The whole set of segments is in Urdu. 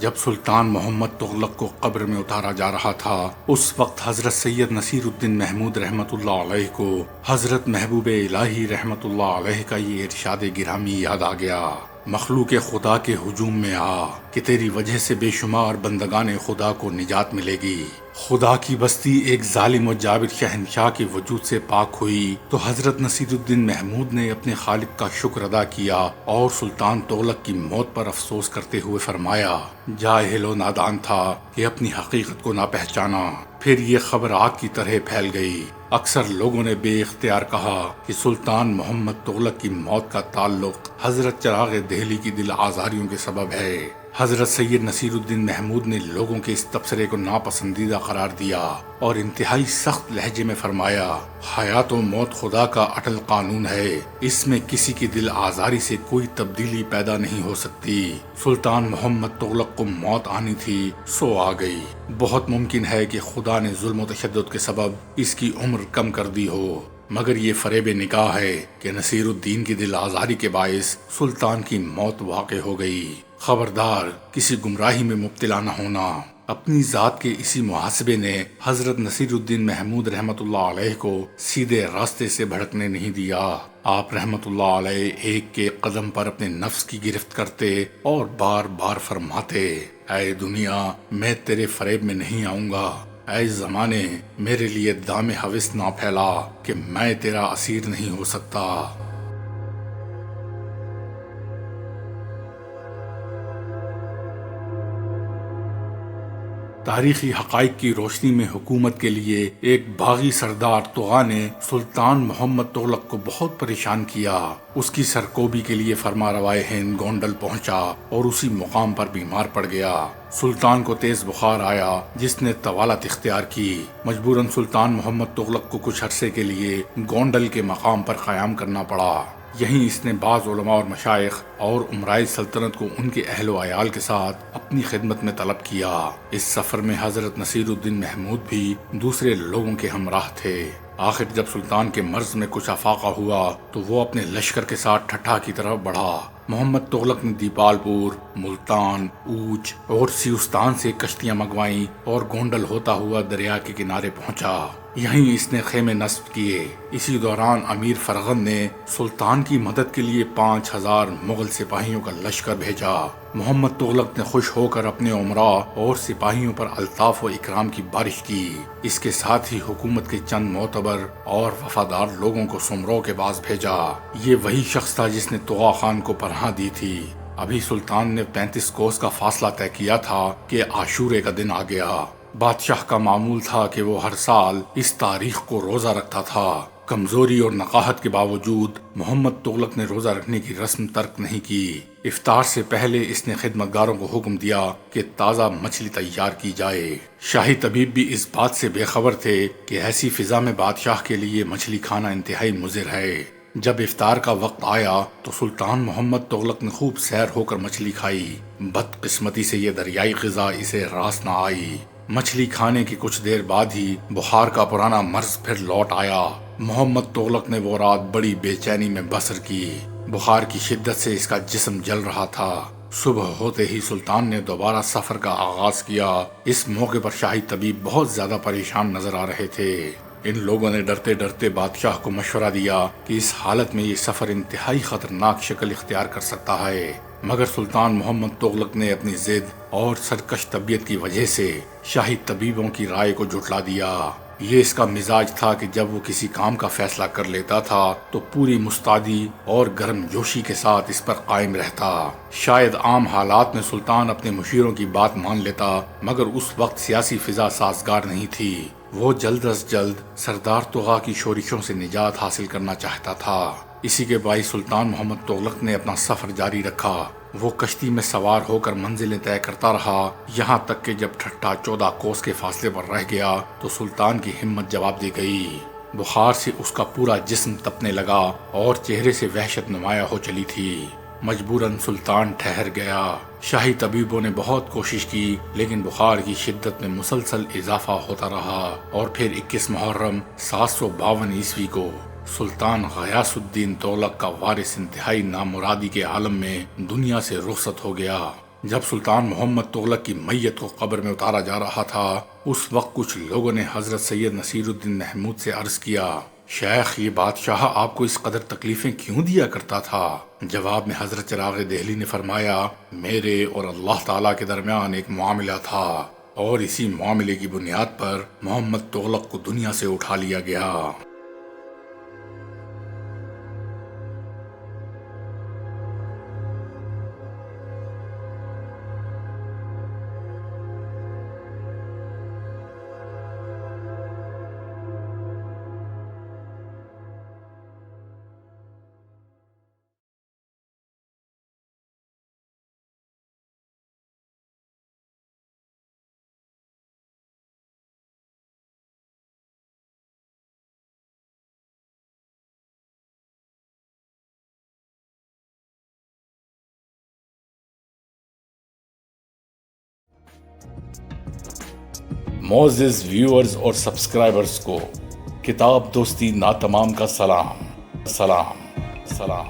جب سلطان محمد تغلق کو قبر میں اتارا جا رہا تھا اس وقت حضرت سید نصیر الدین محمود رحمت اللہ علیہ کو حضرت محبوب الہی رحمت اللہ علیہ کا یہ ارشاد گرامی یاد آ گیا: مخلوق خدا کے ہجوم میں آ کہ تیری وجہ سے بے شمار بندگان خدا کو نجات ملے گی۔ خدا کی بستی ایک ظالم و جابر شہنشاہ کے وجود سے پاک ہوئی تو حضرت نصیر الدین محمود نے اپنے خالق کا شکر ادا کیا اور سلطان تغلق کی موت پر افسوس کرتے ہوئے فرمایا: جاہل و نادان تھا کہ اپنی حقیقت کو نہ پہچانا۔ پھر یہ خبر آگ کی طرح پھیل گئی۔ اکثر لوگوں نے بے اختیار کہا کہ سلطان محمد تغلق کی موت کا تعلق حضرت چراغ دہلی کی دل آزاریوں کے سبب ہے۔ حضرت سید نصیر الدین محمود نے لوگوں کے اس تبصرے کو ناپسندیدہ قرار دیا اور انتہائی سخت لہجے میں فرمایا: حیات و موت خدا کا اٹل قانون ہے، اس میں کسی کی دل آزاری سے کوئی تبدیلی پیدا نہیں ہو سکتی۔ سلطان محمد تغلق کو موت آنی تھی سو آ گئی۔ بہت ممکن ہے کہ خدا نے ظلم و تشدد کے سبب اس کی عمر کم کر دی ہو، مگر یہ فریب نگاہ ہے کہ نصیر الدین کی دل آزاری کے باعث سلطان کی موت واقع ہو گئی۔ خبردار، کسی گمراہی میں مبتلا نہ ہونا۔ اپنی ذات کے اسی محاسبے نے حضرت نصیر الدین محمود رحمت اللہ علیہ کو سیدھے راستے سے بھٹکنے نہیں دیا۔ آپ رحمت اللہ علیہ ایک کے قدم پر اپنے نفس کی گرفت کرتے اور بار بار فرماتے: اے دنیا، میں تیرے فریب میں نہیں آؤں گا۔ اے زمانے، میرے لیے دام ہوس نہ پھیلا کہ میں تیرا اسیر نہیں ہو سکتا۔ تاریخی حقائق کی روشنی میں حکومت کے لیے ایک باغی سردار طغا نے سلطان محمد تغلق کو بہت پریشان کیا۔ اس کی سرکوبی کے لیے فرما روائے ہند گونڈل پہنچا اور اسی مقام پر بیمار پڑ گیا۔ سلطان کو تیز بخار آیا جس نے طوالت اختیار کی۔ مجبوراً سلطان محمد تغلق کو کچھ عرصے کے لیے گونڈل کے مقام پر قیام کرنا پڑا۔ یہیں اس نے بعض علماء اور مشائخ اور امرائے سلطنت کو ان کے اہل و عیال کے ساتھ اپنی خدمت میں طلب کیا۔ اس سفر میں حضرت نصیر الدین محمود بھی دوسرے لوگوں کے ہمراہ تھے۔ آخر جب سلطان کے مرض میں کچھ افاقہ ہوا تو وہ اپنے لشکر کے ساتھ ٹھٹھا کی طرف بڑھا۔ محمد تغلق نے دیپال پور، ملتان، اوچ اور سیوستان سے کشتیاں منگوائیں اور گونڈل ہوتا ہوا دریا کے کنارے پہنچا۔ یہیں اس نے خیمے نصب کیے۔ اسی دوران امیر فرغند نے سلطان کی مدد کے لیے 5000 مغل سپاہیوں کا لشکر بھیجا۔ محمد تغلق نے خوش ہو کر اپنے امراء اور سپاہیوں پر الطاف و اکرام کی بارش کی۔ اس کے ساتھ ہی حکومت کے چند معتبر اور وفادار لوگوں کو سمرو کے پاس بھیجا۔ یہ وہی شخص تھا جس نے طغا خان کو پناہ دی تھی۔ ابھی سلطان نے 35 کوس کا فاصلہ طے کیا تھا کہ عاشورے کا دن آ گیا۔ بادشاہ کا معمول تھا کہ وہ ہر سال اس تاریخ کو روزہ رکھتا تھا۔ کمزوری اور نقاہت کے باوجود محمد تغلق نے روزہ رکھنے کی رسم ترک نہیں کی۔ افطار سے پہلے اس نے خدمتگاروں کو حکم دیا کہ تازہ مچھلی تیار کی جائے۔ شاہی طبیب بھی اس بات سے بے خبر تھے کہ ایسی فضا میں بادشاہ کے لیے مچھلی کھانا انتہائی مضر ہے۔ جب افطار کا وقت آیا تو سلطان محمد تغلق نے خوب سیر ہو کر مچھلی کھائی۔ بدقسمتی سے یہ دریائی غذا اسے راس نہ آئی۔ مچھلی کھانے کی کچھ دیر بعد ہی بخار کا پرانا مرض پھر لوٹ آیا۔ محمد تغلق نے وہ رات بڑی بے چینی میں بسر کی۔ بخار کی شدت سے اس کا جسم جل رہا تھا۔ صبح ہوتے ہی سلطان نے دوبارہ سفر کا آغاز کیا۔ اس موقع پر شاہی طبیب بہت زیادہ پریشان نظر آ رہے تھے۔ ان لوگوں نے ڈرتے ڈرتے بادشاہ کو مشورہ دیا کہ اس حالت میں یہ سفر انتہائی خطرناک شکل اختیار کر سکتا ہے، مگر سلطان محمد تغلق نے اپنی ضد اور سرکش طبیعت کی وجہ سے شاہی طبیبوں کی رائے کو جھٹلا دیا۔ یہ اس کا مزاج تھا کہ جب وہ کسی کام کا فیصلہ کر لیتا تھا تو پوری مستعدی اور گرم جوشی کے ساتھ اس پر قائم رہتا۔ شاید عام حالات میں سلطان اپنے مشیروں کی بات مان لیتا، مگر اس وقت سیاسی فضا سازگار نہیں تھی۔ وہ جلد از جلد سردار طغا کی شورشوں سے نجات حاصل کرنا چاہتا تھا۔ اسی کے باعث سلطان محمد تغلق نے اپنا سفر جاری رکھا۔ وہ کشتی میں سوار ہو کر منزلیں طے کرتا رہا، یہاں تک کہ جب ٹھٹھا 14 کوس کے فاصلے پر رہ گیا تو سلطان کی ہمت جواب دے گئی۔ بخار سے اس کا پورا جسم تپنے لگا اور چہرے سے وحشت نمایاں ہو چلی تھی۔ مجبوراً سلطان ٹھہر گیا۔ شاہی طبیبوں نے بہت کوشش کی لیکن بخار کی شدت میں مسلسل اضافہ ہوتا رہا اور پھر 21 محرم 752 عیسوی کو سلطان غیاث الدین تغلق کا وارث انتہائی نامرادی کے عالم میں دنیا سے رخصت ہو گیا۔ جب سلطان محمد تغلق کی میت کو قبر میں اتارا جا رہا تھا، اس وقت کچھ لوگوں نے حضرت سید نصیر الدین محمود سے عرض کیا، شیخ یہ بادشاہ آپ کو اس قدر تکلیفیں کیوں دیا کرتا تھا؟ جواب میں حضرت چراغ دہلی نے فرمایا، میرے اور اللہ تعالیٰ کے درمیان ایک معاملہ تھا، اور اسی معاملے کی بنیاد پر محمد تغلق کو دنیا سے اٹھا لیا گیا۔ معزز ویورز اور سبسکرائبرز کو کتاب دوستی ناتمام کا سلام سلام سلام۔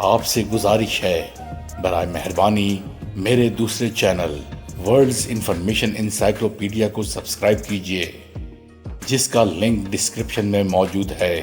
آپ سے گزارش ہے، برائے مہربانی میرے دوسرے چینل ورلڈز انفارمیشن انسائکلوپیڈیا کو سبسکرائب کیجئے، جس کا لنک ڈسکرپشن میں موجود ہے۔